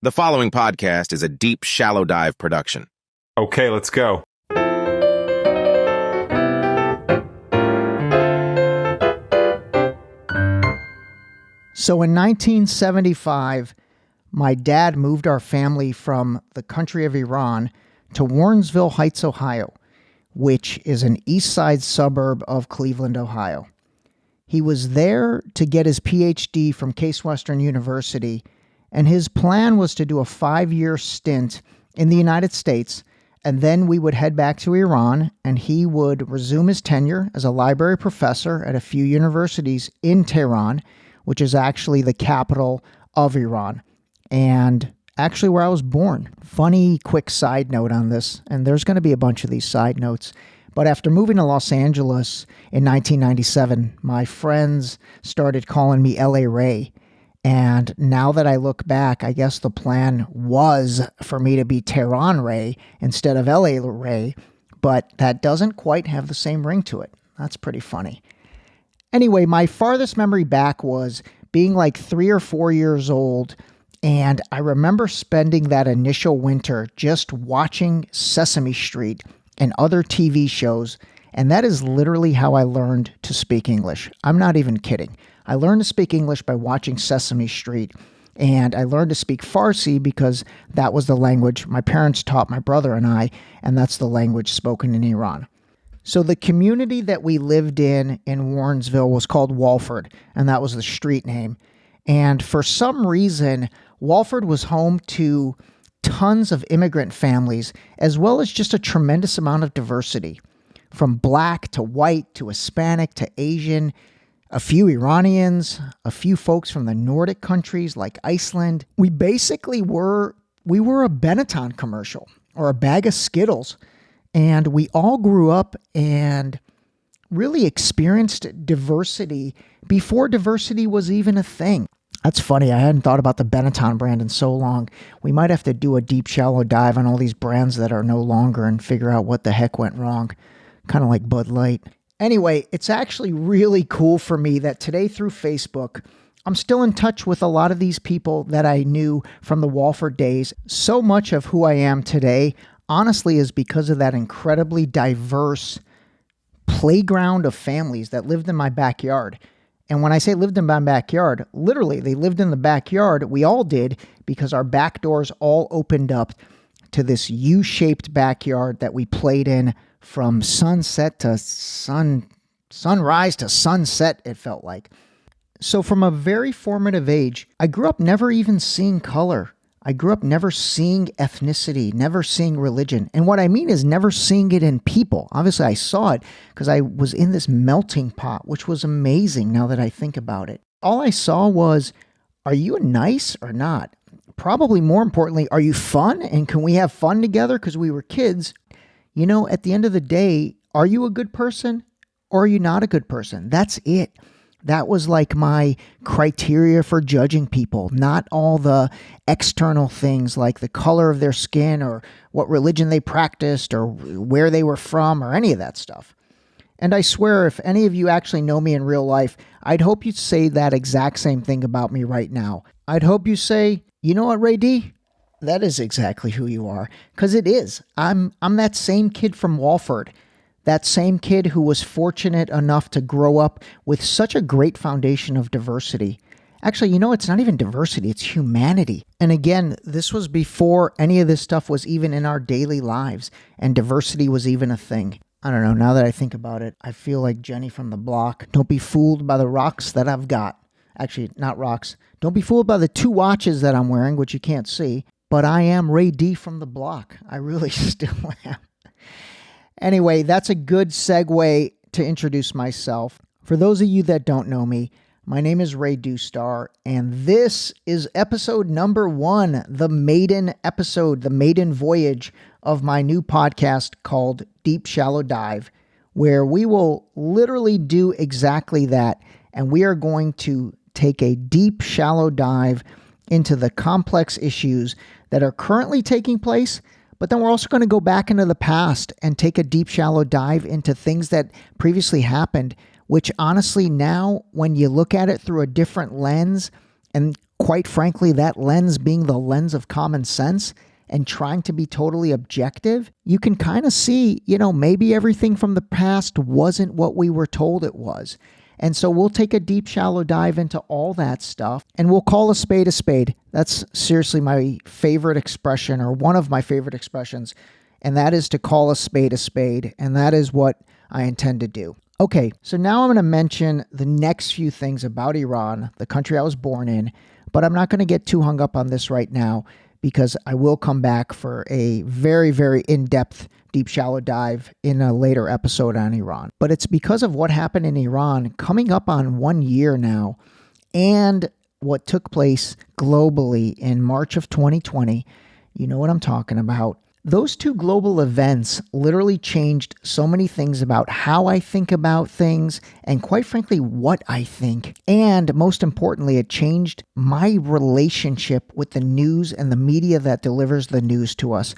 The following podcast is a deep, shallow dive production. Okay, let's go. So in 1975, my dad moved our family from the country of Iran to Warrensville Heights, Ohio, which is an east side suburb of Cleveland, Ohio. He was there to get his PhD from Case Western University, and his plan was to do a 5-year stint in the United States, and then we would head back to Iran, and he would resume his tenure as a library professor at a few universities in Tehran, which is actually the capital of Iran, and actually where I was born. Funny quick side note on this, and there's going to be a bunch of these side notes, but after moving to Los Angeles in 1997, my friends started calling me LA Ray. And now that I look back, I guess the plan was for me to be Tehran Ray instead of LA Ray, but that doesn't quite have the same ring to it. That's pretty funny. Anyway, my farthest memory back was being like 3 or 4 years old, and I remember spending that initial winter just watching Sesame Street and other TV shows, and that is literally how I learned to speak English. I'm not even kidding. I learned to speak English by watching Sesame Street, and I learned to speak Farsi because that was the language my parents taught my brother and I, and that's the language spoken in Iran. So the community that we lived in Warrensville was called Walford, and that was the street name. And for some reason, Walford was home to tons of immigrant families, as well as just a tremendous amount of diversity. From black to white to Hispanic to Asian, a few Iranians, a few folks from the Nordic countries like Iceland. We basically were a Benetton commercial or a bag of Skittles. And we all grew up and really experienced diversity before diversity was even a thing. That's funny. I hadn't thought about the Benetton brand in so long. We might have to do a deep, shallow dive on all these brands that are no longer and figure out what the heck went wrong. Kind of like Bud Light. Anyway, it's actually really cool for me that today through Facebook, I'm still in touch with a lot of these people that I knew from the Walford days. So much of who I am today, honestly, is because of that incredibly diverse playground of families that lived in my backyard. And when I say lived in my backyard, literally, they lived in the backyard. We all did, because our back doors all opened up to this U-shaped backyard that we played in from sunset to sunrise to sunset, it felt like. So from a very formative age, I grew up never even seeing color. I grew up never seeing ethnicity, never seeing religion. And what I mean is never seeing it in people. Obviously, I saw it because I was in this melting pot, which was amazing now that I think about it. All I saw was, are you nice or not? Probably more importantly, are you fun? And can we have fun together? Because we were kids. You know, at the end of the day, are you a good person or are you not a good person? That's it. That was like my criteria for judging people, not all the external things like the color of their skin or what religion they practiced or where they were from or any of that stuff. And I swear, if any of you actually know me in real life, I'd hope you'd say that exact same thing about me right now. I'd hope you say, you know what, Ray D? That is exactly who you are. Because it is. I'm that same kid from Walford. That same kid who was fortunate enough to grow up with such a great foundation of diversity. Actually, you know, it's not even diversity, it's humanity. And again, this was before any of this stuff was even in our daily lives, and diversity was even a thing. I don't know, now that I think about it, I feel like Jenny from the block. Don't be fooled by the rocks that I've got. Actually, not rocks. Don't be fooled by the 2 watches that I'm wearing, which you can't see. But I am Ray D from the block. I really still am. Anyway, that's a good segue to introduce myself. For those of you that don't know me, my name is Ray Doustdar, and this is episode number 1, the Maiden episode, the Maiden voyage of my new podcast called Deep Shallow Dive, where we will literally do exactly that, and we are going to take a deep, shallow dive into the complex issues that are currently taking place. But then we're also going to go back into the past and take a deep, shallow dive into things that previously happened, which honestly now, when you look at it through a different lens and quite frankly, that lens being the lens of common sense and trying to be totally objective, you can kind of see, maybe everything from the past wasn't what we were told it was. And so we'll take a deep, shallow dive into all that stuff, and we'll call a spade a spade. That's seriously my favorite expression, or one of my favorite expressions, and that is to call a spade, and that is what I intend to do. Okay, so now I'm going to mention the next few things about Iran, the country I was born in, but I'm not going to get too hung up on this right now, because I will come back for a very, very in-depth, deep, shallow dive in a later episode on Iran. But it's because of what happened in Iran coming up on 1 year now, and what took place globally in March of 2020. You know what I'm talking about. Those two global events literally changed so many things about how I think about things, and quite frankly, what I think. And most importantly, it changed my relationship with the news and the media that delivers the news to us.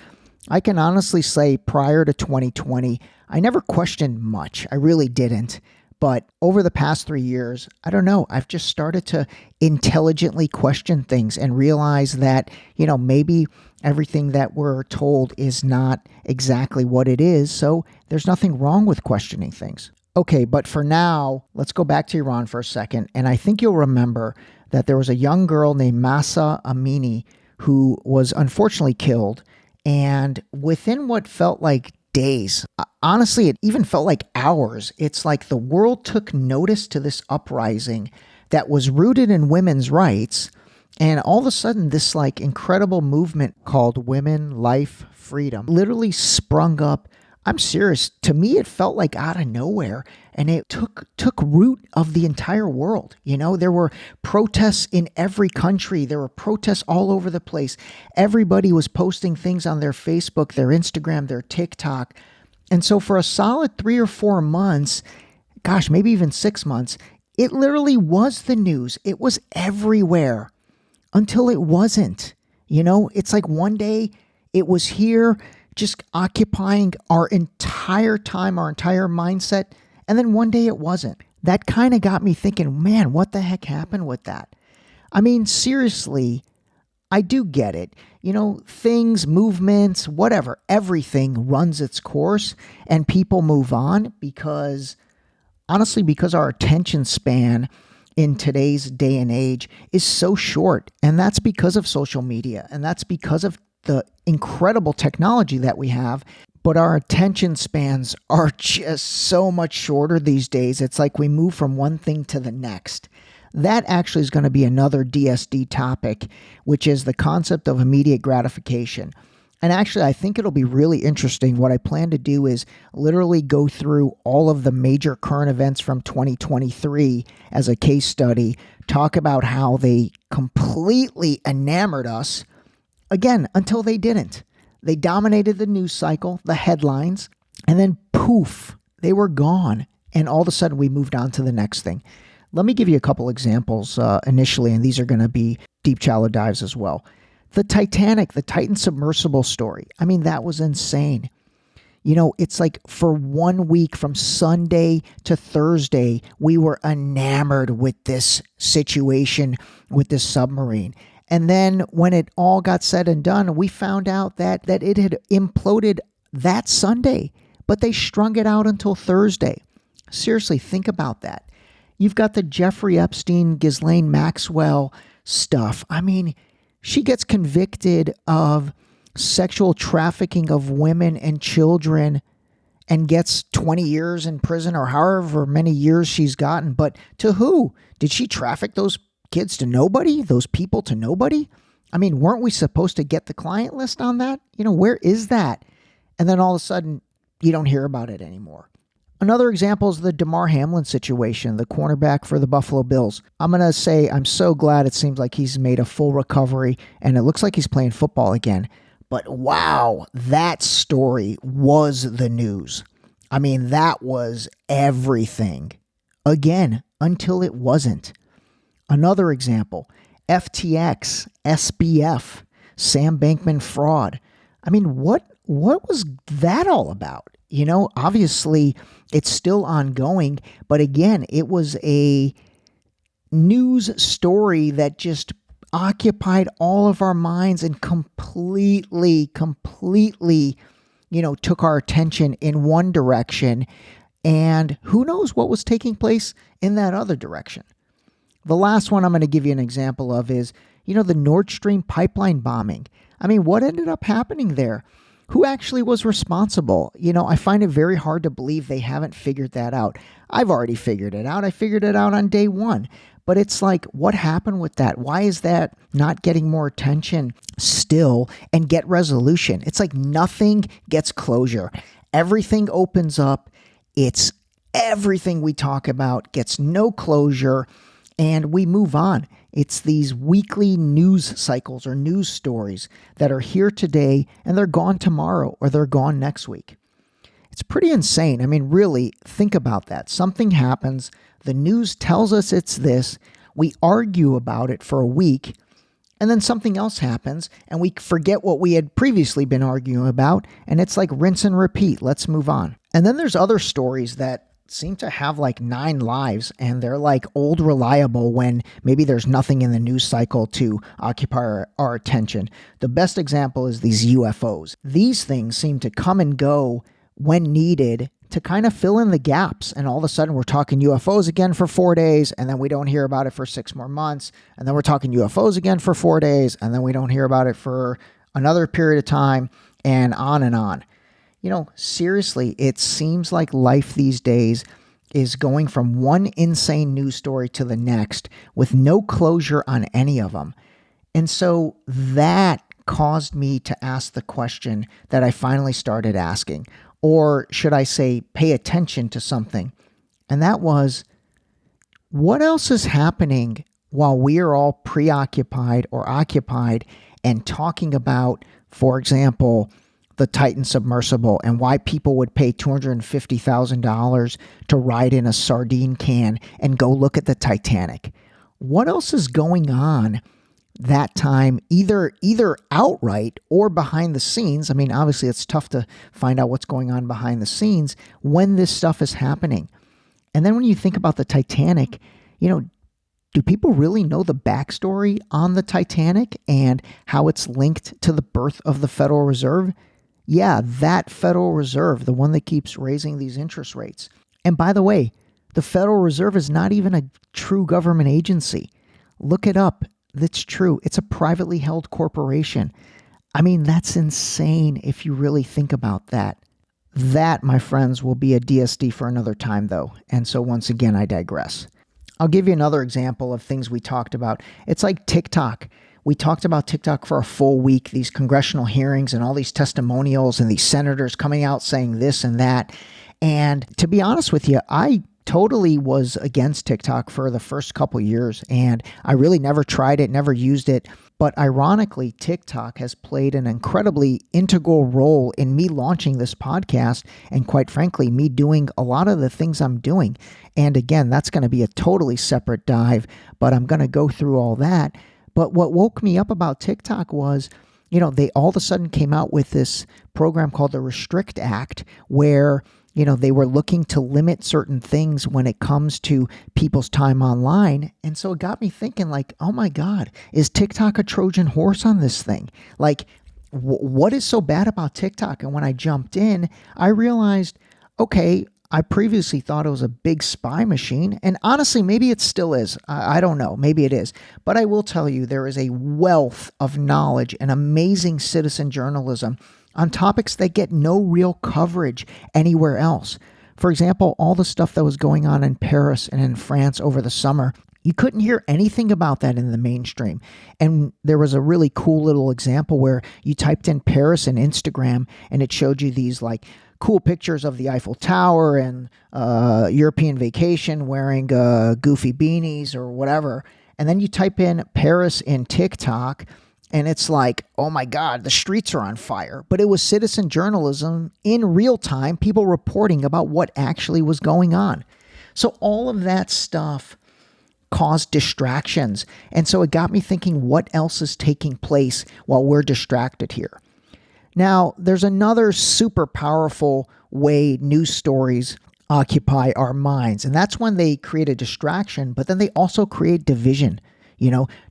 I can honestly say prior to 2020, I never questioned much. I really didn't. But over the past 3 years, I don't know, I've just started to intelligently question things and realize that, maybe everything that we're told is not exactly what it is. So there's nothing wrong with questioning things. Okay, but for now, let's go back to Iran for a second. And I think you'll remember that there was a young girl named Mahsa Amini who was unfortunately killed. And within what felt like days, honestly, it even felt like hours, it's like the world took notice to this uprising that was rooted in women's rights. And all of a sudden, this incredible movement called Women, Life, Freedom literally sprung up. I'm serious. To me, it felt like out of nowhere, and it took root of the entire world. There were protests in every country. There were protests all over the place. Everybody was posting things on their Facebook, their Instagram, their TikTok. And so for a solid 3 or 4 months, gosh, maybe even 6 months, it literally was the news. It was everywhere until it wasn't. It's like one day it was here, just occupying our entire time, our entire mindset. And then one day it wasn't. That kind of got me thinking, man, what the heck happened with that? I mean, seriously, I do get it. Things, movements, whatever, everything runs its course and people move on because our attention span in today's day and age is so short. And that's because of social media. And that's because of the incredible technology that we have, but our attention spans are just so much shorter these days. It's like we move from one thing to the next. That actually is going to be another DSD topic, which is the concept of immediate gratification. And actually, I think it'll be really interesting. What I plan to do is literally go through all of the major current events from 2023 as a case study, talk about how they completely enamored us. Again, until they didn't. They dominated the news cycle, the headlines, and then poof, they were gone. And all of a sudden we moved on to the next thing. Let me give you a couple examples initially, and these are going to be deep, shallow dives as well. The Titanic, the Titan submersible story. I mean, that was insane. It's like for 1 week from Sunday to Thursday, we were enamored with this situation, with this submarine. And then when it all got said and done, we found out that it had imploded that Sunday, but they strung it out until Thursday. Seriously, think about that. You've got the Jeffrey Epstein, Ghislaine Maxwell stuff. I mean, she gets convicted of sexual trafficking of women and children and gets 20 years in prison or however many years she's gotten. But to who? Did she traffic those kids to nobody? Those people to nobody? I mean, weren't we supposed to get the client list on that? Where is that? And then all of a sudden, you don't hear about it anymore. Another example is the Damar Hamlin situation, the cornerback for the Buffalo Bills. I'm going to say I'm so glad it seems like he's made a full recovery and it looks like he's playing football again. But wow, that story was the news. I mean, that was everything. Again, until it wasn't. Another example, FTX, SBF, Sam Bankman fraud. I mean, what was that all about? Obviously it's still ongoing, but again, it was a news story that just occupied all of our minds and completely, took our attention in one direction. And who knows what was taking place in that other direction. The last one I'm going to give you an example of is, the Nord Stream pipeline bombing. I mean, what ended up happening there? Who actually was responsible? I find it very hard to believe they haven't figured that out. I've already figured it out. I figured it out on day one. But it's like, what happened with that? Why is that not getting more attention still and get resolution? It's like nothing gets closure. Everything opens up. It's everything we talk about gets no closure, and we move on. It's these weekly news cycles or news stories that are here today and they're gone tomorrow or they're gone next week. It's pretty insane. I mean, really, think about that. Something happens. The news tells us it's this. We argue about it for a week, and then something else happens, and we forget what we had previously been arguing about, and it's like rinse and repeat. Let's move on. And then there's other stories that seem to have like 9 lives, and they're like old reliable when maybe there's nothing in the news cycle to occupy our attention. The best example is these UFOs. These things seem to come and go when needed to kind of fill in the gaps. And all of a sudden we're talking UFOs again for 4 days, and then we don't hear about it for 6 more months. And then we're talking UFOs again for 4 days, and then we don't hear about it for another period of time, and on and on. Seriously, it seems like life these days is going from one insane news story to the next with no closure on any of them. And so that caused me to ask the question that I finally started asking, or should I say, pay attention to something. And that was, what else is happening while we are all preoccupied or occupied and talking about, for example, the Titan submersible and why people would pay $250,000 to ride in a sardine can and go look at the Titanic? What else is going on that time, either outright or behind the scenes? I mean, obviously it's tough to find out what's going on behind the scenes when this stuff is happening. And then when you think about the Titanic, do people really know the backstory on the Titanic and how it's linked to the birth of the Federal Reserve? Yeah, that Federal Reserve, the one that keeps raising these interest rates. And by the way, the Federal Reserve is not even a true government agency. Look it up. That's true. It's a privately held corporation. I mean, that's insane if you really think about that. That, my friends, will be a DSD for another time, though. And so once again, I digress. I'll give you another example of things we talked about. It's like TikTok. We talked about TikTok for a full week, these congressional hearings and all these testimonials and these senators coming out saying this and that. And to be honest with you, I totally was against TikTok for the first couple years, and I really never tried it, never used it. But ironically, TikTok has played an incredibly integral role in me launching this podcast and, quite frankly, me doing a lot of the things I'm doing. And again, that's going to be a totally separate dive, but I'm going to go through all that. But what woke me up about TikTok was, they all of a sudden came out with this program called the Restrict Act, where they were looking to limit certain things when it comes to people's time online. And so it got me thinking like, oh my God, is TikTok a Trojan horse on this thing? Like, what is so bad about TikTok? And when I jumped in, I realized, okay, I previously thought it was a big spy machine. And honestly, maybe it still is. I don't know. Maybe it is. But I will tell you, there is a wealth of knowledge and amazing citizen journalism on topics that get no real coverage anywhere else. For example, all the stuff that was going on in Paris and in France over the summer, you couldn't hear anything about that in the mainstream. And there was a really cool little example where you typed in Paris in Instagram and it showed you these like cool pictures of the Eiffel Tower and European vacation wearing goofy beanies or whatever. And then you type in Paris in TikTok and it's like, oh my God, the streets are on fire. But it was citizen journalism in real time, people reporting about what actually was going on. So all of that stuff caused distractions. And so it got me thinking, what else is taking place while we're distracted here? Now, there's another super powerful way news stories occupy our minds, and that's when they create a distraction, but then they also create division.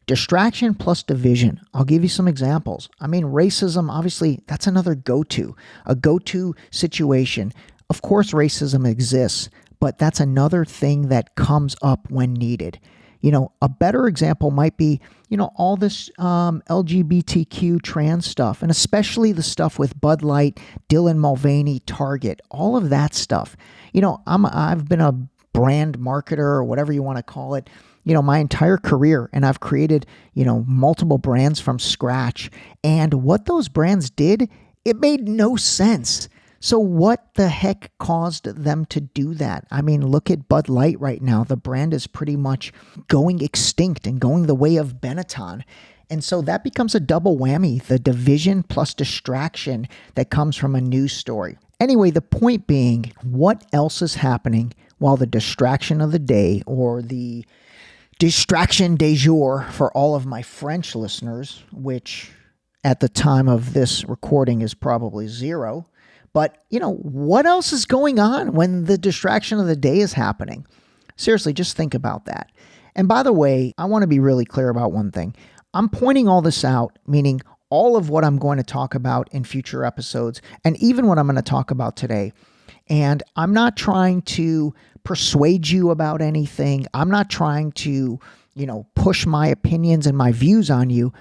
Distraction plus division. I'll give you some examples. I mean, racism, obviously, that's another a go-to situation. Of course, racism exists, but that's another thing that comes up when needed. A better example might be, all this LGBTQ trans stuff, and especially the stuff with Bud Light, Dylan Mulvaney, Target, all of that stuff. I've been a brand marketer or whatever you want to call it, my entire career, and I've created, multiple brands from scratch. And what those brands did, it made no sense. So what the heck caused them to do that? I mean, look at Bud Light right now. The brand is pretty much going extinct and going the way of Benetton. And so that becomes a double whammy, the division plus distraction that comes from a news story. Anyway, the point being, what else is happening while the distraction of the day, or the distraction du jour for all of my French listeners, which at the time of this recording is probably zero. But, what else is going on when the distraction of the day is happening? Seriously, just think about that. And by the way, I want to be really clear about one thing. I'm pointing all this out, meaning all of what I'm going to talk about in future episodes, and even what I'm going to talk about today. And I'm not trying to persuade you about anything. I'm not trying to, push my opinions and my views on you.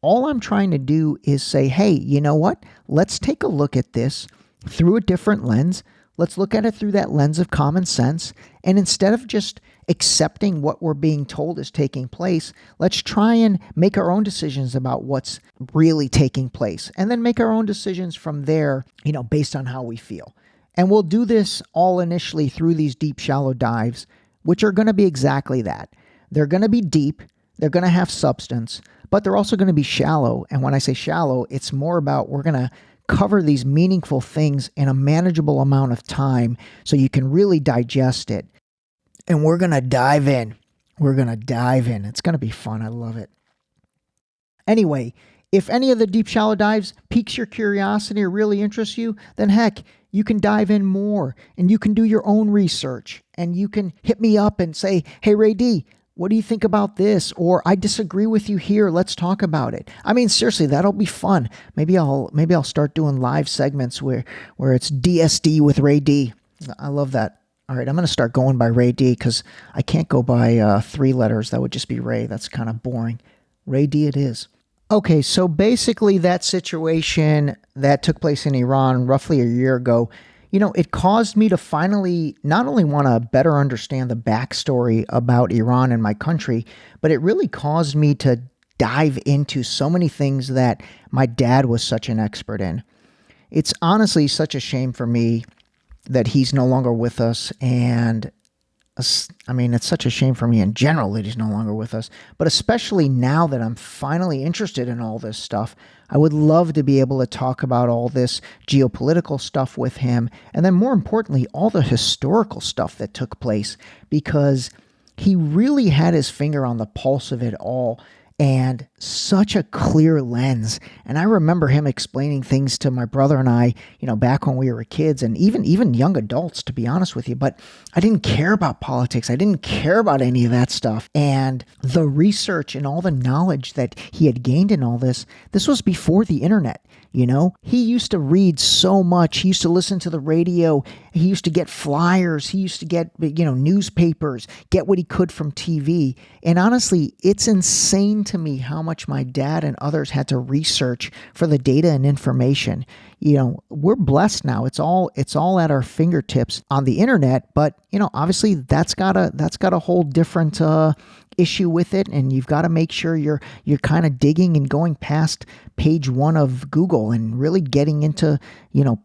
All I'm trying to do is say, hey, you know what? Let's take a look at this through a different lens. Let's look at it through that lens of common sense. And instead of just accepting what we're being told is taking place, let's try and make our own decisions about what's really taking place, and then make our own decisions from there, based on how we feel. And we'll do this all initially through these deep, shallow dives, which are going to be exactly that. They're going to be deep, they're going to have substance, but they're also going to be shallow. And when I say shallow, it's more about we're going to cover these meaningful things in a manageable amount of time so you can really digest it. And we're going to dive in. It's going to be fun. I love it. Anyway, if any of the deep, shallow dives piques your curiosity or really interests you, then heck, you can dive in more, and you can do your own research, and you can hit me up and say, hey, Ray D, what do you think about this? Or I disagree with you here. Let's talk about it. I mean, seriously, that'll be fun. Maybe I'll start doing live segments where it's DSD with Ray D. I love that. All right, I'm going to start going by Ray D because I can't go by 3 letters. That would just be Ray. That's kind of boring. Ray D it is. Okay, so basically that situation that took place in Iran roughly a year ago, it caused me to finally not only want to better understand the backstory about Iran and my country, but it really caused me to dive into so many things that my dad was such an expert in. It's honestly such a shame for me that he's no longer with us, and it's such a shame for me in general that he's no longer with us, but especially now that I'm finally interested in all this stuff, I would love to be able to talk about all this geopolitical stuff with him, and then more importantly, all the historical stuff that took place, because he really had his finger on the pulse of it all, and such a clear lens. And I remember him explaining things to my brother and I, back when we were kids, and even young adults, to be honest with you. But I didn't care about politics. I didn't care about any of that stuff. And the research and all the knowledge that he had gained in all this was before the internet. He used to read so much. He used to listen to the radio. He used to get flyers. He used to get, newspapers, get what he could from TV. And honestly, it's insane to me how much my dad and others had to research for the data and information. We're blessed now. It's all at our fingertips on the internet, but obviously that's got a whole different issue with it, and you've got to make sure you're kind of digging and going past page 1 of Google and really getting into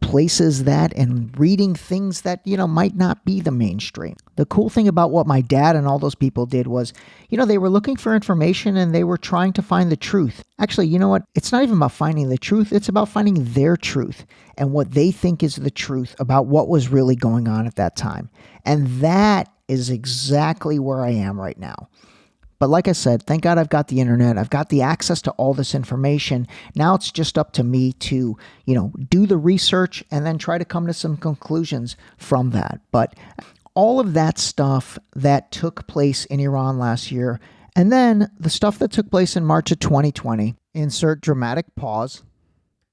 places that and reading things that might not be the mainstream. The cool thing about what my dad and all those people did was they were looking for information and they were trying to find the truth. Actually, you know what? It's not even about finding the truth. It's about finding their truth and what they think is the truth about what was really going on at that time. And that is exactly where I am right now. But like I said, thank God I've got the internet. I've got the access to all this information. Now it's just up to me to, do the research and then try to come to some conclusions from that. But all of that stuff that took place in Iran last year, And then the stuff that took place in March of 2020, insert dramatic pause.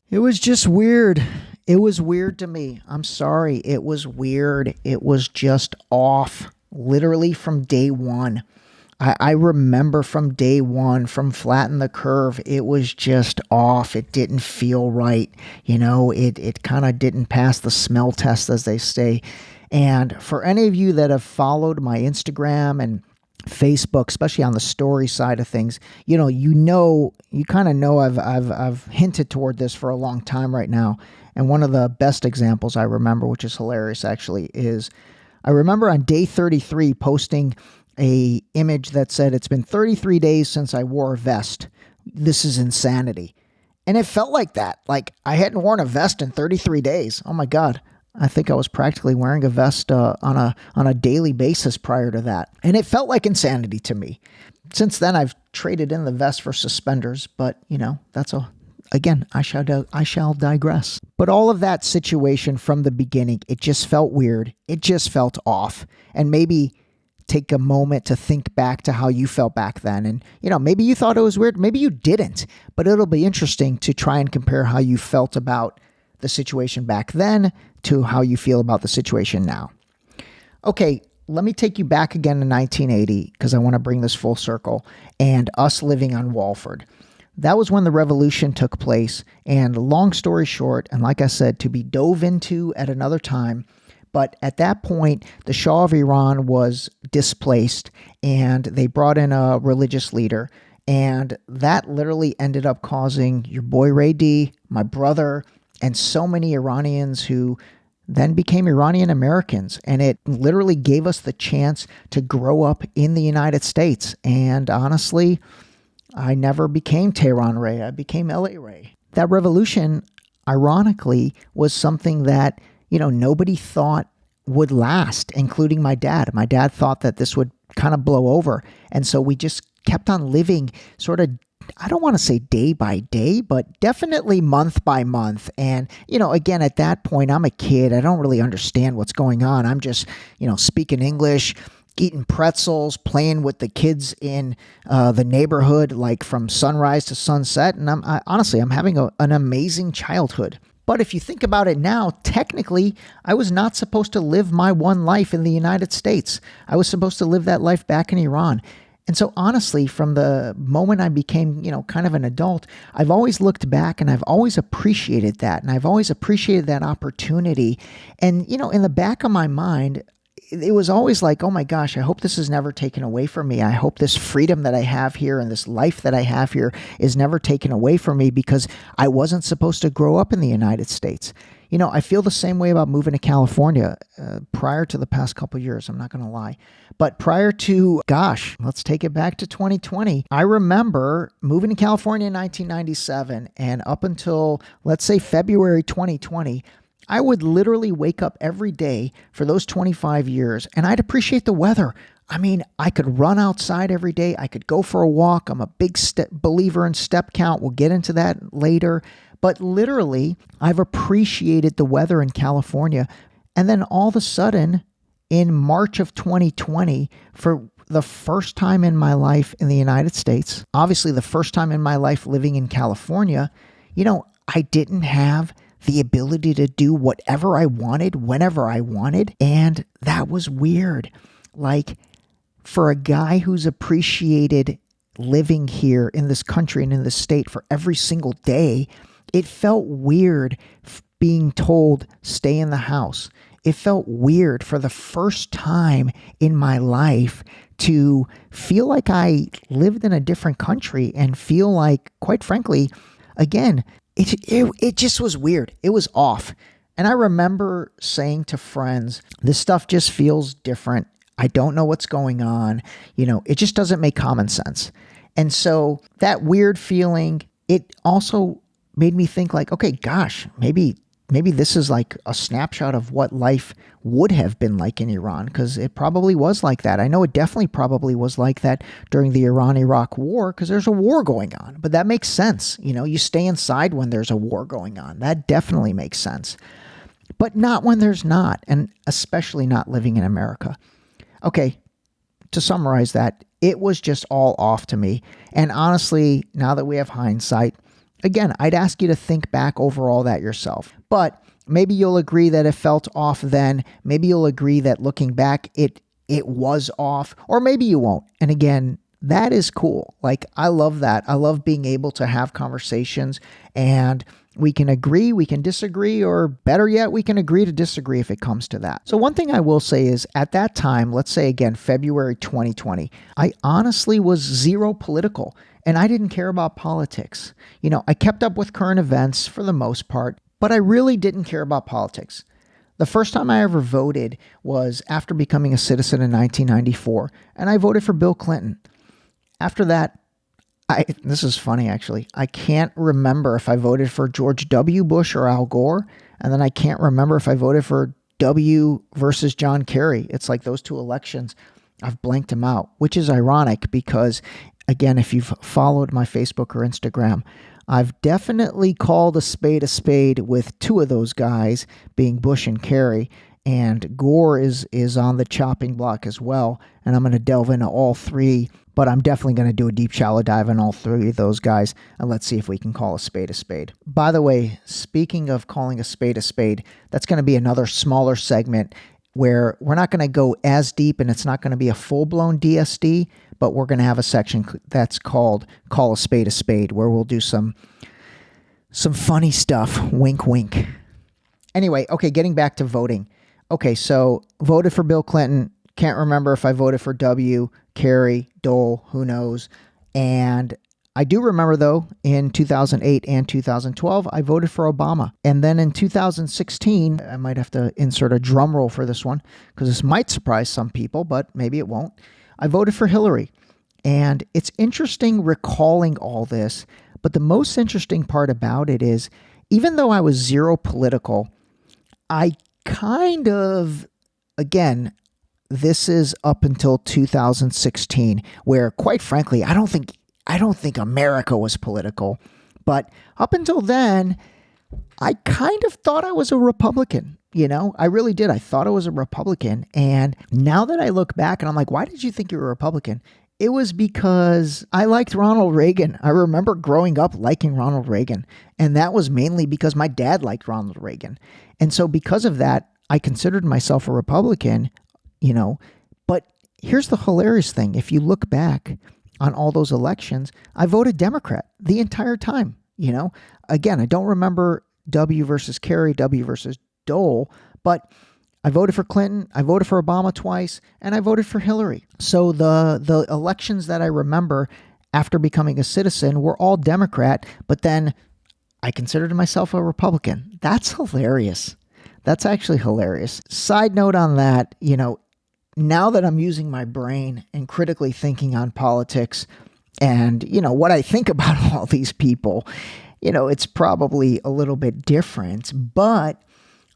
It was just weird. It was weird to me. I'm sorry. It was weird. It was just off, literally from day one. I remember from day one, from Flatten the Curve, it was just off. It didn't feel right. It kind of didn't pass the smell test, as they say. And for any of you that have followed my Instagram and Facebook, especially on the story side of things, you kind of know I've hinted toward this for a long time right now. And one of the best examples I remember, which is hilarious actually, is I remember on day 33 posting a image that said, "It's been 33 days since I wore a vest. This is insanity." And it felt like that. Like I hadn't worn a vest in 33 days. Oh my God. I think I was practically wearing a vest on a daily basis prior to that. And it felt like insanity to me. Since then, I've traded in the vest for suspenders, but again, I shall digress. But all of that situation from the beginning, it just felt weird. It just felt off. And maybe take a moment to think back to how you felt back then. And, maybe you thought it was weird. Maybe you didn't. But it'll be interesting to try and compare how you felt about the situation back then to how you feel about the situation now. Okay, let me take you back again to 1980 because I want to bring this full circle and us living on Walford. That was when the revolution took place. And long story short, and like I said, to be dove into at another time, but at that point, the Shah of Iran was displaced and they brought in a religious leader. And that literally ended up causing your boy Ray D, my brother, and so many Iranians who then became Iranian Americans. And it literally gave us the chance to grow up in the United States. And honestly, I never became Tehran Ray. I became LA Ray. That revolution, ironically, was something that nobody thought would last, including my dad. My dad thought that this would kind of blow over. And so we just kept on living sort of, I don't want to say day by day, but definitely month by month. And, again, at that point, I'm a kid. I don't really understand what's going on. I'm just, speaking English, eating pretzels, playing with the kids in the neighborhood, like from sunrise to sunset. And I'm having an amazing childhood. But if you think about it now, technically, I was not supposed to live my one life in the United States. I was supposed to live that life back in Iran. And so honestly, from the moment I became, kind of an adult, I've always looked back and I've always appreciated that. And I've always appreciated that opportunity. And, in the back of my mind, it was always like, oh my gosh, I hope this is never taken away from me. I hope this freedom that I have here and this life that I have here is never taken away from me because I wasn't supposed to grow up in the United States. I feel the same way about moving to California prior to the past couple of years. I'm not going to lie. But prior to, let's take it back to 2020. I remember moving to California in 1997 and up until, let's say, February 2020, I would literally wake up every day for those 25 years and I'd appreciate the weather. I mean, I could run outside every day. I could go for a walk. I'm a big believer in step count. We'll get into that later. But literally, I've appreciated the weather in California. And then all of a sudden, in March of 2020, for the first time in my life in the United States, obviously the first time in my life living in California, I didn't have the ability to do whatever I wanted, whenever I wanted. And that was weird. Like, for a guy who's appreciated living here in this country and in this state for every single day, it felt weird being told, stay in the house. It felt weird for the first time in my life to feel like I lived in a different country and feel like, quite frankly, again, it just was weird. It was off. And I remember saying to friends, this stuff just feels different. I don't know what's going on. It just doesn't make common sense. And so that weird feeling, it also made me think like, okay, gosh, maybe this is like a snapshot of what life would have been like in Iran, because it probably was like that. I know it definitely probably was like that during the Iran-Iraq war, because there's a war going on. But that makes sense. You stay inside when there's a war going on. That definitely makes sense. But not when there's not, and especially not living in America. Okay, to summarize that, It was just all off to me. And honestly, now that we have hindsight, again, I'd ask you to think back over all that yourself. But maybe you'll agree that it felt off then. Maybe you'll agree that looking back, it was off, or maybe you won't. And again, that is cool. Like, I love that. I love being able to have conversations, and we can agree, we can disagree, or better yet, we can agree to disagree if it comes to that. So one thing I will say is at that time, let's say again, February 2020, I honestly was zero political, and I didn't care about politics. I kept up with current events for the most part, but I really didn't care about politics. The first time I ever voted was after becoming a citizen in 1994, and I voted for Bill Clinton. After that, this is funny actually, I can't remember if I voted for George W. Bush or Al Gore, and then I can't remember if I voted for W versus John Kerry. It's like those two elections, I've blanked them out, which is ironic because, again, if you've followed my Facebook or Instagram, I've definitely called a spade with two of those guys, being Bush and Kerry, and Gore is on the chopping block as well, and I'm going to delve into all three, but I'm definitely going to do a deep shallow dive on all three of those guys, and let's see if we can call a spade. By the way, speaking of calling a spade, that's going to be another smaller segment where we're not going to go as deep, and it's not going to be a full-blown DSD, but we're going to have a section that's called Call a Spade, where we'll do some funny stuff, wink, wink. Anyway, okay, getting back to voting. Okay, so voted for Bill Clinton. Can't remember if I voted for W, Kerry, Dole, who knows. And I do remember, though, in 2008 and 2012, I voted for Obama. And then in 2016, I might have to insert a drum roll for this one, because this might surprise some people, but maybe it won't. I voted for Hillary. And it's interesting recalling all this, but the most interesting part about it is, even though I was zero political, I kind of, again, this is up until 2016, where, quite frankly, I don't think America was political. But up until then, I kind of thought I was a Republican. I really did. I thought I was a Republican. And now that I look back and I'm like, why did you think you were a Republican? It was because I liked Ronald Reagan. I remember growing up liking Ronald Reagan. And that was mainly because my dad liked Ronald Reagan. And so because of that, I considered myself a Republican, But here's the hilarious thing. If you look back on all those elections, I voted Democrat the entire time. Again, I don't remember W versus Kerry, W versus Dole, but I voted for Clinton, I voted for Obama twice, and I voted for Hillary. So the elections that I remember after becoming a citizen were all Democrat, but then I considered myself a Republican. That's hilarious. That's actually hilarious. Side note on that, now that I'm using my brain and critically thinking on politics and, what I think about all these people, it's probably a little bit different, but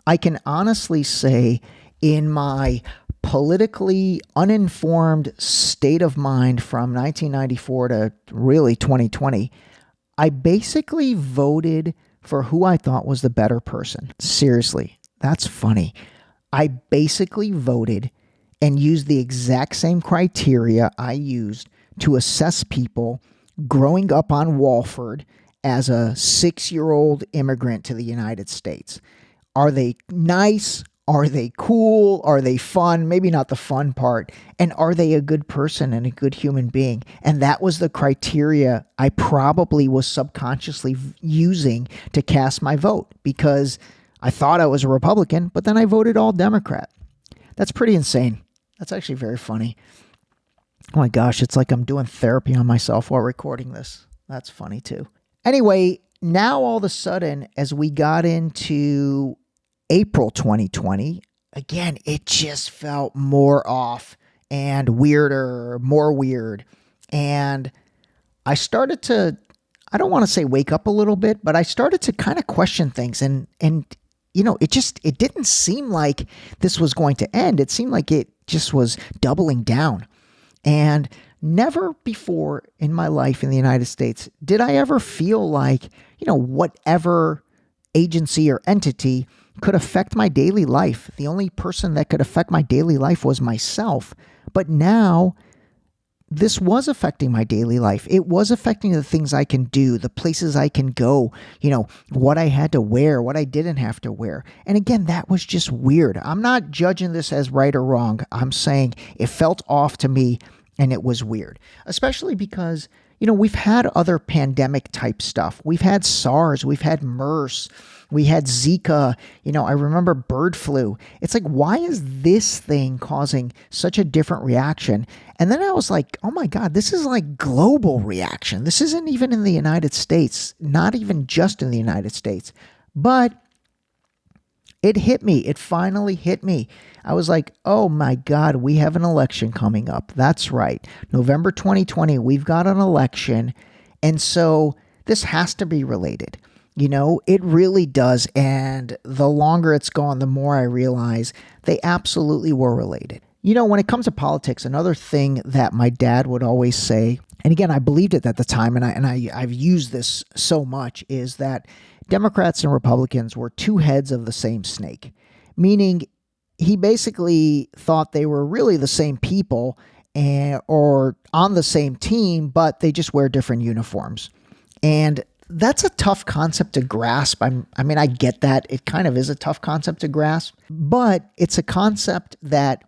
I can honestly say in my politically uninformed state of mind from 1994 to really 2020, I basically voted for who I thought was the better person. Seriously, that's funny. I basically voted and used the exact same criteria I used to assess people growing up on Walford as a 6-year-old immigrant to the United States. Are they nice? Are they cool? Are they fun? Maybe not the fun part. And are they a good person and a good human being? And that was the criteria I probably was subconsciously using to cast my vote, because I thought I was a Republican, but then I voted all Democrat. That's pretty insane. That's actually very funny. Oh my gosh, it's like I'm doing therapy on myself while recording this. That's funny too. Anyway, now all of a sudden, as we got into April 2020, again, it just felt more off and weirder, more weird. And I started to, I don't want to say wake up a little bit, but I started to kind of question things. And it didn't seem like this was going to end. It seemed like it just was doubling down. And never before in my life in the United States did I ever feel like, whatever agency or entity could affect my daily life. The only person that could affect my daily life was myself. But now this was affecting my daily life. It was affecting the things I can do, the places I can go, what I had to wear, what I didn't have to wear. And again, that was just weird. I'm not judging this as right or wrong. I'm saying it felt off to me and it was weird, especially because, we've had other pandemic type stuff. We've had SARS, we've had MERS, we had Zika, I remember bird flu. It's like, why is this thing causing such a different reaction? And then I was like, oh my God, this is like global reaction. This isn't even in the United States, not even just in the United States. But it hit me. It finally hit me. I was like, oh my God, we have an election coming up. That's right. November 2020, we've got an election. And so this has to be related. It really does. And the longer it's gone, the more I realize they absolutely were related. When it comes to politics, another thing that my dad would always say, and again, I believed it at the time, and I've used this so much, is that Democrats and Republicans were two heads of the same snake, meaning he basically thought they were really the same people or on the same team, but they just wear different uniforms. And that's a tough concept to grasp. I get that. It kind of is a tough concept to grasp, but it's a concept that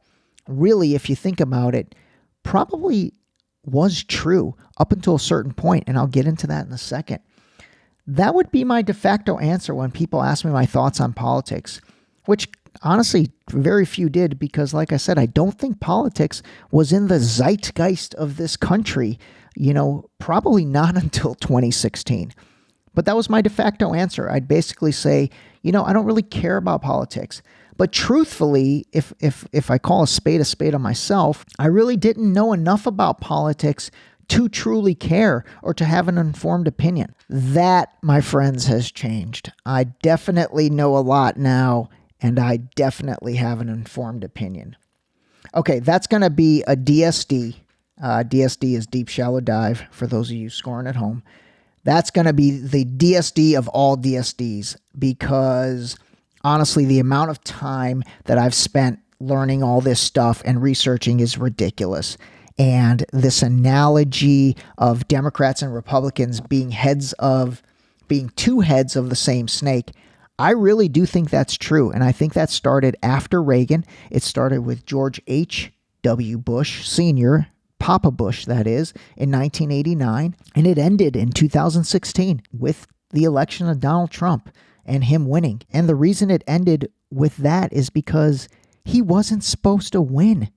really, if you think about it, probably was true up until a certain point, and I'll get into that in a second. That would be my de facto answer when people ask me my thoughts on politics, which honestly, very few did, because like I said, I don't think politics was in the zeitgeist of this country, probably not until 2016. But that was my de facto answer. I'd basically say, I don't really care about politics. But truthfully, if I call a spade on myself, I really didn't know enough about politics to truly care or to have an informed opinion. That, my friends, has changed. I definitely know a lot now, and I definitely have an informed opinion. Okay, that's going to be a DSD. DSD is deep shallow dive, for those of you scoring at home. That's going to be the DSD of all DSDs, because honestly, the amount of time that I've spent learning all this stuff and researching is ridiculous. And this analogy of Democrats and Republicans being two heads of the same snake, I really do think that's true. And I think that started after Reagan. It started with George H.W. Bush Sr., Papa Bush, that is, in 1989. And it ended in 2016 with the election of Donald Trump and him winning. And the reason it ended with that is because he wasn't supposed to win.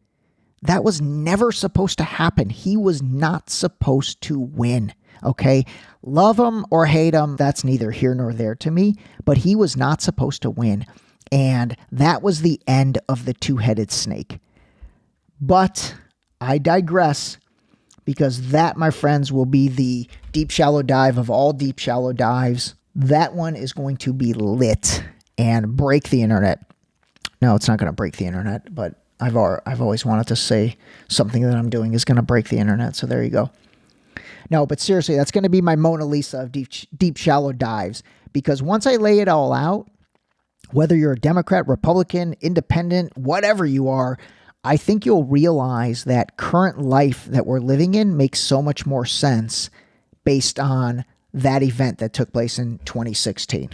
That was never supposed to happen. He was not supposed to win. Okay? Love him or hate him, that's neither here nor there to me, but he was not supposed to win. And that was the end of the two-headed snake. But I digress, because that, my friends, will be the deep shallow dive of all deep shallow dives. That one is going to be lit and break the internet. No, it's not going to break the internet, but I've always wanted to say something that I'm doing is going to break the internet. So there you go. No, but seriously, that's going to be my Mona Lisa of deep shallow dives, because once I lay it all out, whether you're a Democrat, Republican, independent, whatever you are, I think you'll realize that current life that we're living in makes so much more sense based on that event that took place in 2016.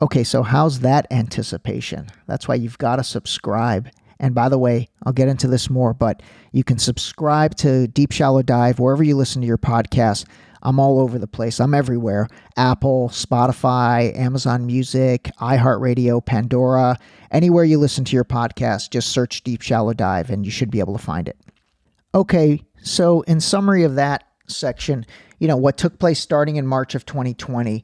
Okay, so how's that anticipation? That's why you've got to subscribe. And by the way, I'll get into this more, but you can subscribe to Deep Shallow Dive wherever you listen to your podcasts. I'm all over the place. I'm everywhere. Apple, Spotify, Amazon Music, iHeartRadio, Pandora. Anywhere you listen to your podcast, just search Deep Shallow Dive and you should be able to find it. Okay, so in summary of that section, what took place starting in March of 2020,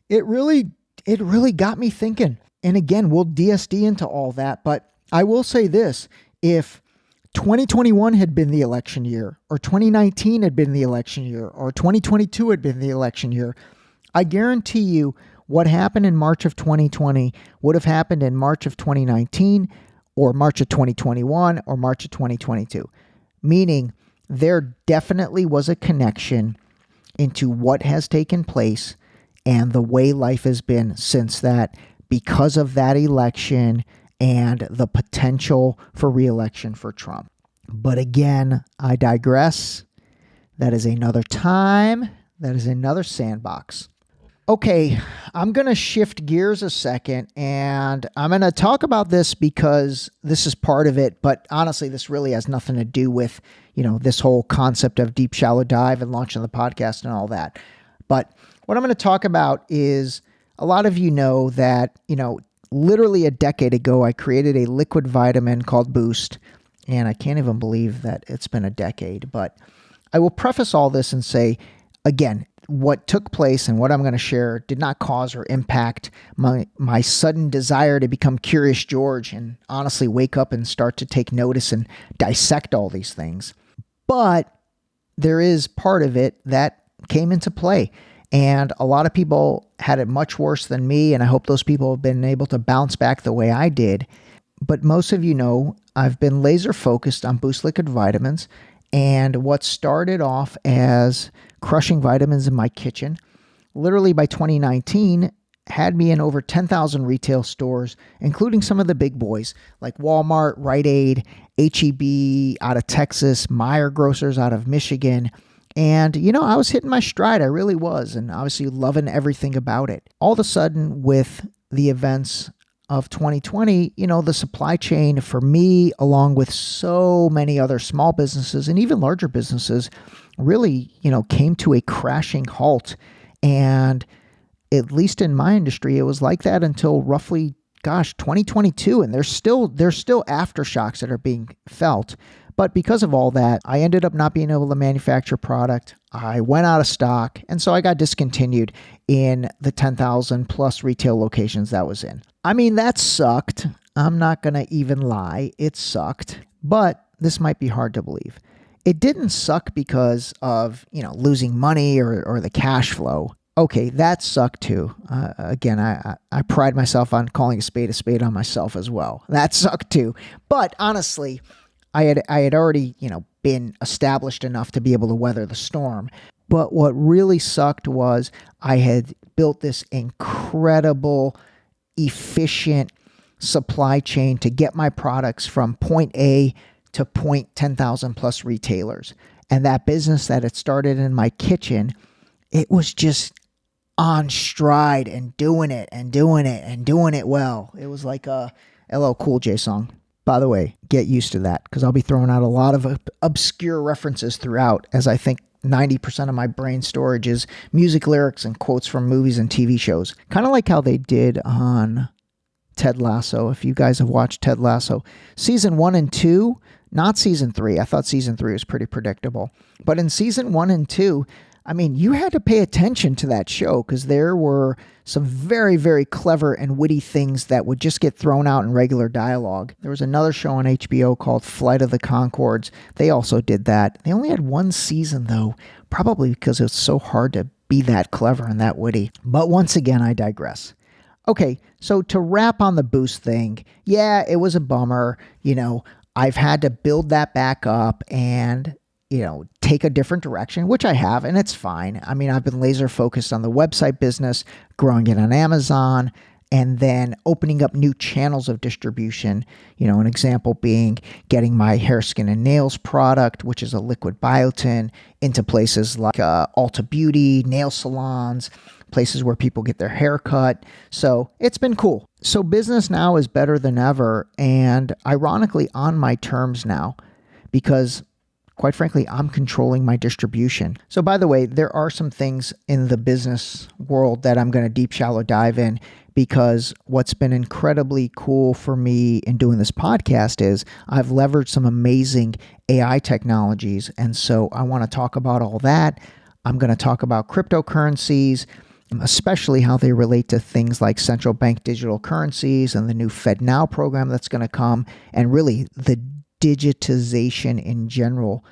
it really got me thinking. And again, we'll DSD into all that, but I will say this: if 2021 had been the election year, or 2019 had been the election year, or 2022 had been the election year, I guarantee you what happened in March of 2020 would have happened in March of 2019, or March of 2021, or March of 2022. Meaning there definitely was a connection into what has taken place and the way life has been since that, because of that election and the potential for re-election for Trump. But again, I digress. That is another time. That is another sandbox. Okay, I'm going to shift gears a second, and I'm going to talk about this because this is part of it, but honestly, this really has nothing to do with, this whole concept of deep shallow dive and launching the podcast and all that. But what I'm going to talk about is a lot of you know that, literally a decade ago, I created a liquid vitamin called Boost, and I can't even believe that it's been a decade, but I will preface all this and say, again, what took place and what I'm going to share did not cause or impact my sudden desire to become Curious George and honestly wake up and start to take notice and dissect all these things. But there is part of it that came into play. And a lot of people had it much worse than me, and I hope those people have been able to bounce back the way I did. But most of you know I've been laser focused on Boost Liquid Vitamins, and what started off as crushing vitamins in my kitchen, literally by 2019, had me in over 10,000 retail stores, including some of the big boys like Walmart, Rite Aid, H-E-B out of Texas, Meijer Grocers out of Michigan. And, I was hitting my stride. I really was. And obviously loving everything about it. All of a sudden, with the events of 2020, the supply chain for me, along with so many other small businesses and even larger businesses, really, came to a crashing halt. And at least in my industry, it was like that until roughly, 2022. And there's still aftershocks that are being felt. But because of all that, I ended up not being able to manufacture product. I went out of stock. And so I got discontinued in the 10,000 plus retail locations that was in. I mean, that sucked. I'm not going to even lie. It sucked. But this might be hard to believe. It didn't suck because of, losing money or the cash flow. Okay, that sucked too. Again, I pride myself on calling a spade on myself as well. That sucked too. But honestly, I had already, been established enough to be able to weather the storm. But what really sucked was I had built this incredible, efficient supply chain to get my products from point A to point 10,000 plus retailers. And that business that had started in my kitchen, it was just on stride and doing it well. It was like a LL Cool J song. By the way, get used to that because I'll be throwing out a lot of obscure references throughout, as I think 90% of my brain storage is music lyrics and quotes from movies and TV shows. Kind of like how they did on Ted Lasso. If you guys have watched Ted Lasso, season 1 and 2, not season 3. I thought season 3 was pretty predictable. But in season 1 and 2, I mean, you had to pay attention to that show because there were some very, very clever and witty things that would just get thrown out in regular dialogue. There was another show on HBO called Flight of the Conchords. They also did that. They only had one season, though, probably because it was so hard to be that clever and that witty. But once again, I digress. Okay, so to wrap on the Boost thing, yeah, it was a bummer. I've had to build that back up and take a different direction, which I have, and it's fine. I mean, I've been laser focused on the website business, growing it on Amazon, and then opening up new channels of distribution. An example being getting my hair, skin, and nails product, which is a liquid biotin, into places like Ulta Beauty, nail salons, places where people get their hair cut. So it's been cool. So business now is better than ever, and ironically on my terms now, because quite frankly, I'm controlling my distribution. So by the way, there are some things in the business world that I'm going to deep shallow dive in, because what's been incredibly cool for me in doing this podcast is I've leveraged some amazing AI technologies. And so I want to talk about all that. I'm going to talk about cryptocurrencies, especially how they relate to things like central bank digital currencies and the new FedNow program that's going to come, and really the digitization in general.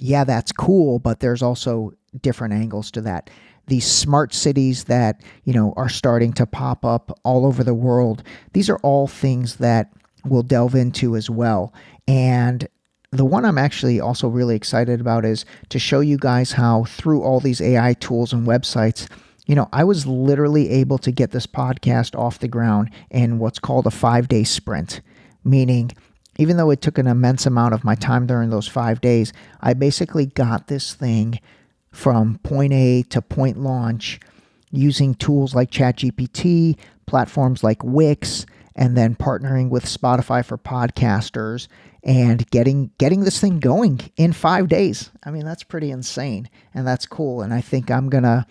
Yeah, that's cool, but there's also different angles to that. These smart cities that, are starting to pop up all over the world. These are all things that we'll delve into as well. And the one I'm actually also really excited about is to show you guys how through all these AI tools and websites, I was literally able to get this podcast off the ground in what's called a 5-day sprint, meaning even though it took an immense amount of my time during those 5 days, I basically got this thing from point A to point launch using tools like ChatGPT, platforms like Wix, and then partnering with Spotify for podcasters and getting this thing going in 5 days. I mean, that's pretty insane, and that's cool. And I think I'm going to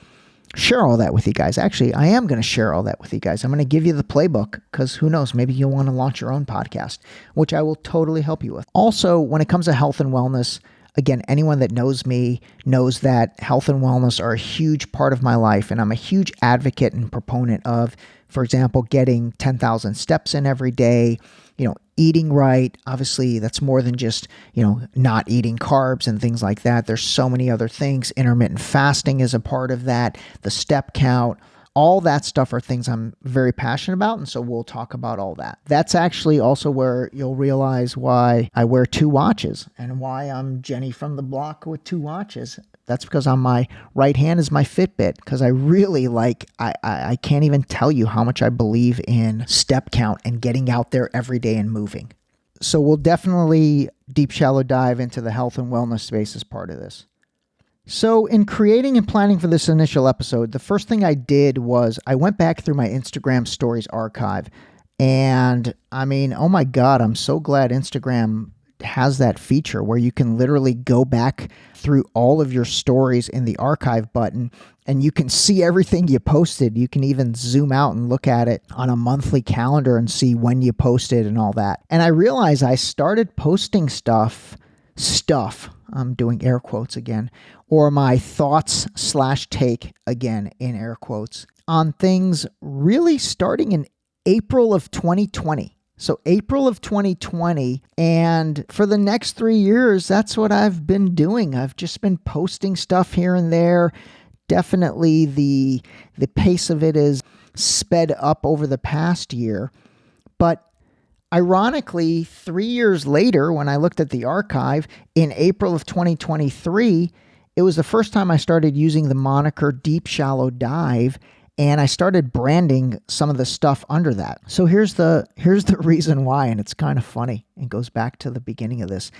share all that with you guys. Actually, I am going to share all that with you guys. I'm going to give you the playbook because who knows, maybe you'll want to launch your own podcast, which I will totally help you with. Also, when it comes to health and wellness, again, anyone that knows me knows that health and wellness are a huge part of my life, and I'm a huge advocate and proponent of, for example, getting 10,000 steps in every day, eating right. Obviously, that's more than just, not eating carbs and things like that. There's so many other things. Intermittent fasting is a part of that. The step count, all that stuff are things I'm very passionate about. And so we'll talk about all that. That's actually also where you'll realize why I wear 2 watches and why I'm Jenny from the block with 2 watches. That's because on my right hand is my Fitbit, because I really I can't even tell you how much I believe in step count and getting out there every day and moving. So we'll definitely deep shallow dive into the health and wellness space as part of this. So in creating and planning for this initial episode, the first thing I did was I went back through my Instagram stories archive. And I mean, oh my God, I'm so glad Instagram has that feature where you can literally go back through all of your stories in the archive button and you can see everything you posted. You can even zoom out and look at it on a monthly calendar and see when you posted and all that. And I realized I started posting stuff, I'm doing air quotes again, or my thoughts / take again in air quotes, on things really starting in April of 2020. So April of 2020, and for the next 3 years, that's what I've been doing. I've just been posting stuff here and there. Definitely the pace of it is sped up over the past year. But ironically, 3 years later, when I looked at the archive in April of 2023, it was the first time I started using the moniker Deep Shallow Dive, and I started branding some of the stuff under that. So here's the reason why, and it's kind of funny. It goes back to the beginning of this.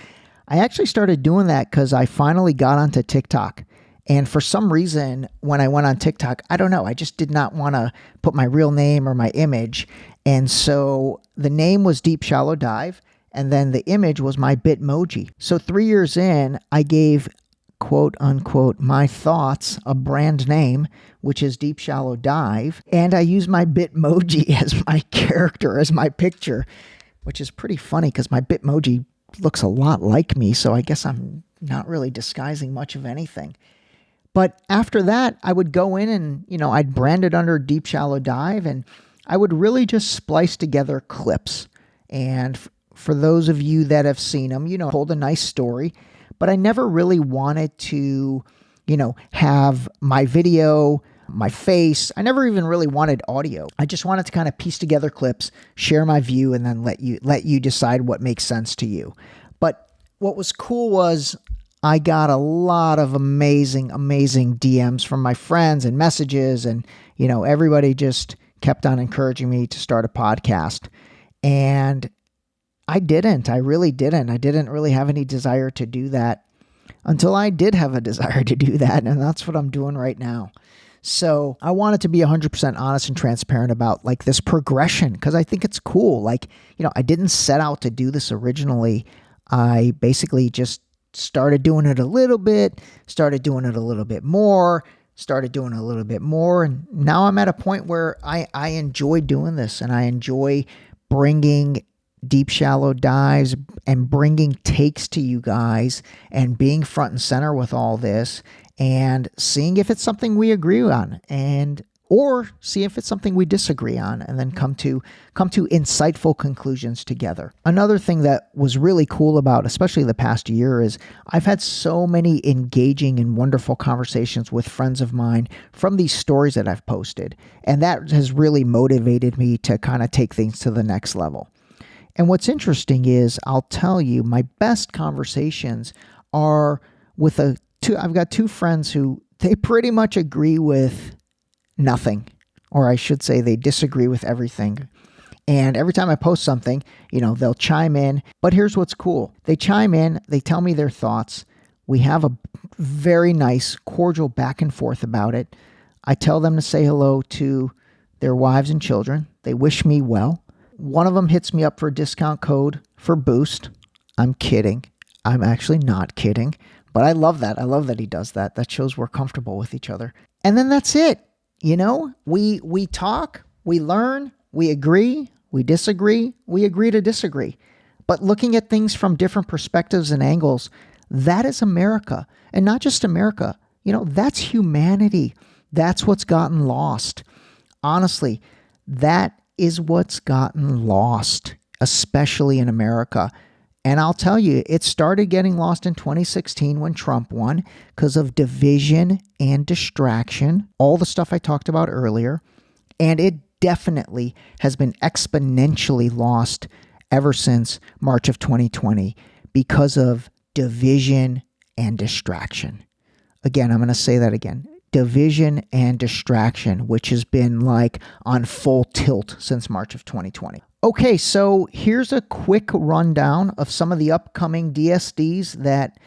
I actually started doing that because I finally got onto TikTok. And for some reason, when I went on TikTok, I don't know, I just did not want to put my real name or my image. And so the name was Deep Shallow Dive, and then the image was my Bitmoji. So 3 years in, I gave, quote unquote, my thoughts a brand name, which is Deep Shallow Dive. And I use my Bitmoji as my character, as my picture, which is pretty funny because my Bitmoji looks a lot like me. So I guess I'm not really disguising much of anything. But after that, I would go in and, I'd brand it under Deep Shallow Dive, and I would really just splice together clips. And for those of you that have seen them, told a nice story. But I never really wanted to, have my video, my face. I never even really wanted audio. I just wanted to kind of piece together clips, share my view, and then let you decide what makes sense to you. But what was cool was I got a lot of amazing DMs from my friends and messages, and everybody just kept on encouraging me to start a podcast. And I really didn't. I didn't really have any desire to do that until I did have a desire to do that. And that's what I'm doing right now. So I wanted to be 100% honest and transparent about this progression, because I think it's cool. I didn't set out to do this originally. I basically just started doing it a little bit, started doing it a little bit more, started doing a little bit more. And now I'm at a point where I enjoy doing this, and I enjoy bringing deep shallow dives and bringing takes to you guys and being front and center with all this and seeing if it's something we agree on or see if it's something we disagree on, and then come to insightful conclusions together. Another thing that was really cool about, especially the past year, is I've had so many engaging and wonderful conversations with friends of mine from these stories that I've posted. And that has really motivated me to kind of take things to the next level. And what's interesting is, I'll tell you, my best conversations are with I've got 2 friends who they pretty much agree with nothing, or I should say they disagree with everything. And every time I post something, they'll chime in. But here's what's cool. They chime in, they tell me their thoughts. We have a very nice, cordial back and forth about it. I tell them to say hello to their wives and children. They wish me well. One of them hits me up for a discount code for Boost. I'm kidding. I'm actually not kidding. But I love that. I love that he does that. That shows we're comfortable with each other. And then that's it. We talk, we learn, we agree, we disagree, we agree to disagree. But looking at things from different perspectives and angles, that is America. And not just America. That's humanity. That's what's gotten lost. Honestly, that is what's gotten lost, especially in America. And I'll tell you, it started getting lost in 2016 when Trump won because of division and distraction, all the stuff I talked about earlier. And it definitely has been exponentially lost ever since March of 2020 because of division and distraction. Again, I'm going to say that again. Division and distraction, which has been like on full tilt since March of 2020. Okay, so here's a quick rundown of some of the upcoming DSDs that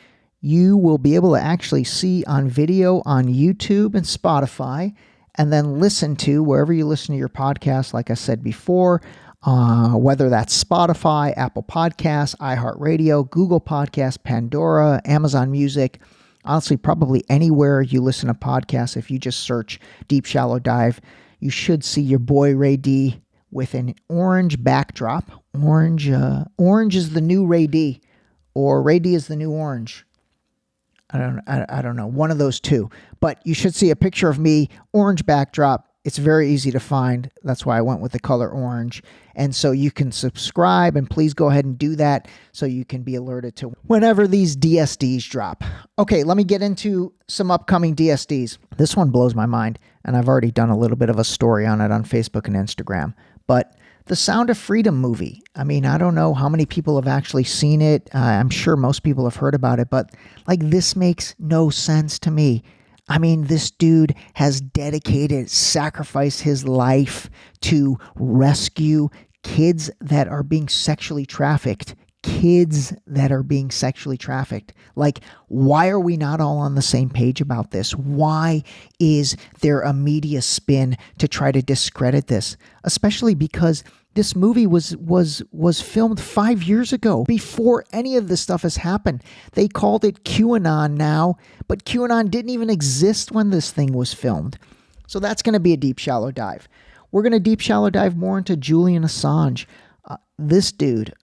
you will be able to actually see on video on YouTube and Spotify, and then listen to wherever you listen to your podcast, like I said before, whether that's Spotify, Apple Podcasts, iHeartRadio, Google Podcasts, Pandora, Amazon Music. Honestly, probably anywhere you listen to podcasts, if you just search Deep Shallow Dive, you should see your boy Ray D with an orange backdrop. Orange is the new Ray D, or Ray D is the new orange. I don't know. One of those two. But you should see a picture of me, orange backdrop. It's very easy to find. That's why I went with the color orange. And so you can subscribe, and please go ahead and do that so you can be alerted to whenever these DSDs drop. Okay, let me get into some upcoming DSDs. This one blows my mind, and I've already done a little bit of a story on it on Facebook and Instagram. But the Sound of Freedom movie. I mean, I don't know how many people have actually seen it. I'm sure most people have heard about it, but this makes no sense to me. I mean, this dude has sacrificed his life to rescue kids that are being sexually trafficked. Why are we not all on the same page about this? Why is there a media spin to try to discredit this? Especially because this movie was filmed 5 years ago, before any of this stuff has happened. They called it QAnon now, but QAnon didn't even exist when this thing was filmed. So that's going to be a deep shallow dive. We're going to deep shallow dive more into Julian Assange. This dude,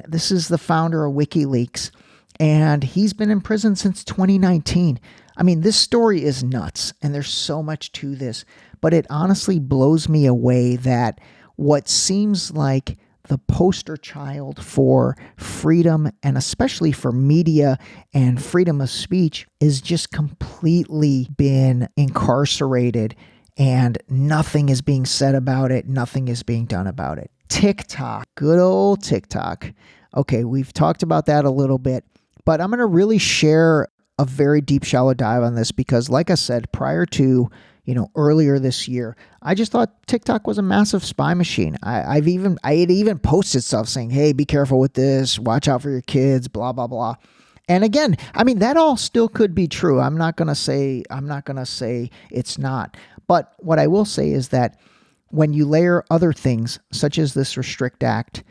this is the founder of WikiLeaks, and he's been in prison since 2019. This story is nuts, and there's so much to this, but it honestly blows me away that what seems like the poster child for freedom, and especially for media and freedom of speech, is just completely been incarcerated, and nothing is being said about it. Nothing is being done about it. TikTok, good old TikTok. Okay, we've talked about that a little bit, but I'm going to really share a very deep, shallow dive on this because, like I said, prior to, earlier this year, I just thought TikTok was a massive spy machine. I had even posted stuff saying, hey, be careful with this, watch out for your kids, blah, blah, blah. And again, that all still could be true. I'm not going to say it's not. But what I will say is that when you layer other things, such as this Restrict Act,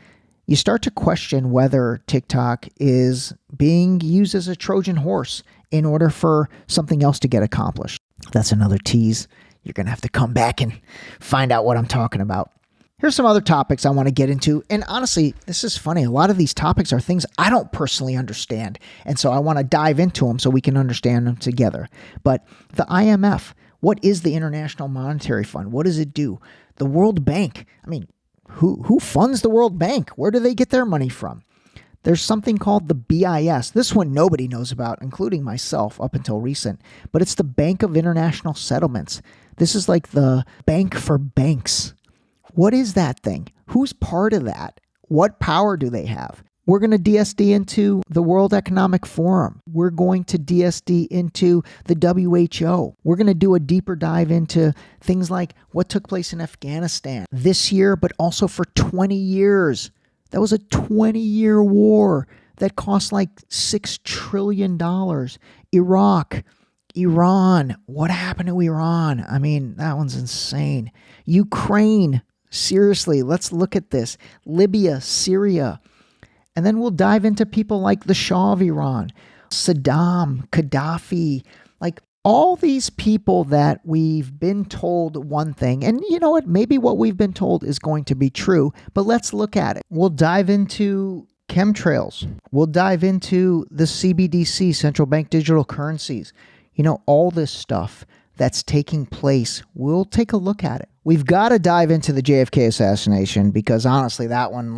you start to question whether TikTok is being used as a Trojan horse in order for something else to get accomplished. That's another tease. You're going to have to come back and find out what I'm talking about. Here's some other topics I want to get into. And honestly, this is funny. A lot of these topics are things I don't personally understand. And so I want to dive into them so we can understand them together. But the IMF, what is the International Monetary Fund? What does it do? The World Bank. Who funds the World Bank? Where do they get their money from? There's something called the BIS. This one nobody knows about, including myself up until recent. But it's the Bank of International Settlements. This is like the bank for banks. What is that thing? Who's part of that? What power do they have? We're going to DSD into the World Economic Forum. We're going to DSD into the WHO. We're going to do a deeper dive into things like what took place in Afghanistan this year, but also for 20 years. That was a 20-year war that cost like $6 trillion. Iraq, Iran. What happened to Iran? I mean, that one's insane. Ukraine. Seriously, let's look at this. Libya, Syria. And then we'll dive into people like the Shah of Iran, Saddam, Gaddafi, like all these people that we've been told one thing. And you know what? Maybe what we've been told is going to be true, but let's look at it. We'll dive into chemtrails. We'll dive into the CBDC, central bank digital currencies. You know, all this stuff that's taking place. We'll take a look at it. We've got to dive into the JFK assassination because honestly, that one,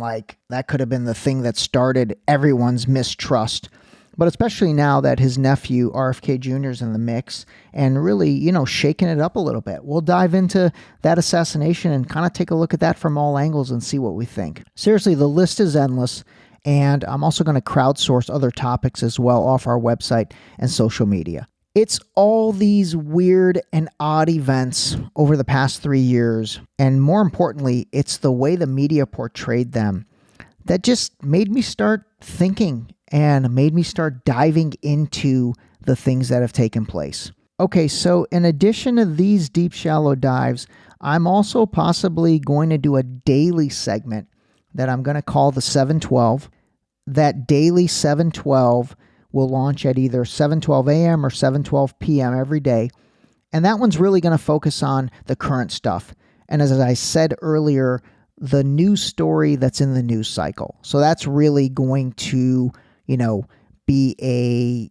that could have been the thing that started everyone's mistrust. But especially now that his nephew, RFK Jr. is in the mix and really, shaking it up a little bit. We'll dive into that assassination and kind of take a look at that from all angles and see what we think. Seriously, the list is endless. And I'm also going to crowdsource other topics as well off our website and social media. It's all these weird and odd events over the past 3 years. And more importantly, it's the way the media portrayed them that just made me start thinking and made me start diving into the things that have taken place. Okay, so in addition to these deep, shallow dives, I'm also possibly going to do a daily segment that I'm going to call the 712. That daily 712 will launch at either 7:12 a.m. or 7:12 p.m. every day. And that one's really going to focus on the current stuff. And as I said earlier, the news story that's in the news cycle. So that's really going to, be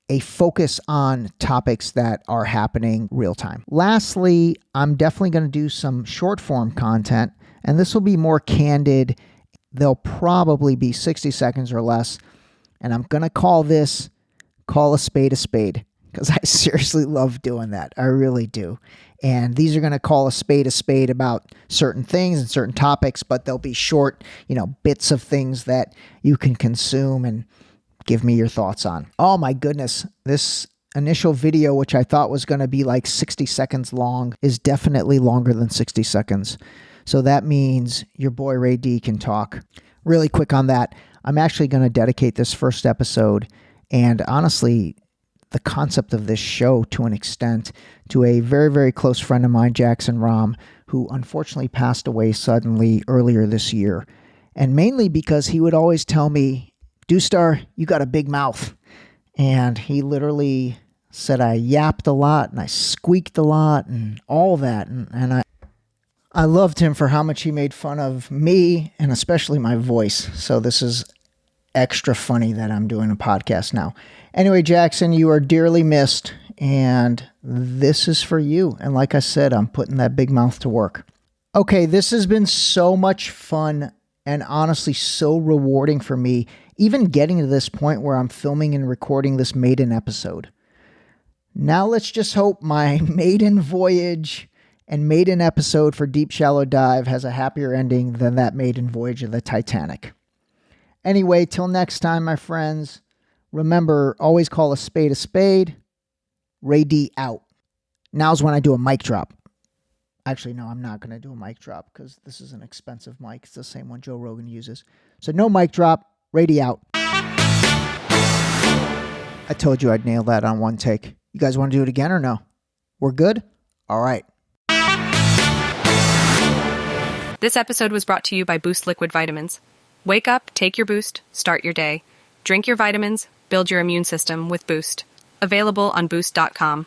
a focus on topics that are happening real time. Lastly, I'm definitely going to do some short form content, and this will be more candid. They'll probably be 60 seconds or less. And I'm going to call a spade, because I seriously love doing that. I really do. And these are going to call a spade about certain things and certain topics, but they'll be short, bits of things that you can consume and give me your thoughts on. Oh my goodness. This initial video, which I thought was going to be like 60 seconds long, is definitely longer than 60 seconds. So that means your boy Ray D can talk. Really quick on that. I'm actually going to dedicate this first episode and honestly, the concept of this show to an extent to a very, very close friend of mine, Jackson Rahm, who unfortunately passed away suddenly earlier this year. And mainly because he would always tell me, Doustdar, you got a big mouth. And he literally said I yapped a lot and I squeaked a lot and all that. And I loved him for how much he made fun of me and especially my voice. So this is extra funny that I'm doing a podcast now. Anyway, Jackson, you are dearly missed, and this is for you. And like I said, I'm putting that big mouth to work. Okay, this has been so much fun and honestly so rewarding for me, even getting to this point where I'm filming and recording this Maiden episode. Now let's just hope my Maiden voyage and Maiden episode for Deep Shallow Dive has a happier ending than that Maiden voyage of the Titanic. Anyway, till next time, my friends, remember, always call a spade. Ray D out. Now's when I do a mic drop. Actually, no, I'm not going to do a mic drop because this is an expensive mic. It's the same one Joe Rogan uses. So no mic drop. Ray D out. I told you I'd nail that on one take. You guys want to do it again or no? We're good? All right. This episode was brought to you by Boost Liquid Vitamins. Wake up, take your Boost, start your day. Drink your vitamins, build your immune system with Boost. Available on Boost.com.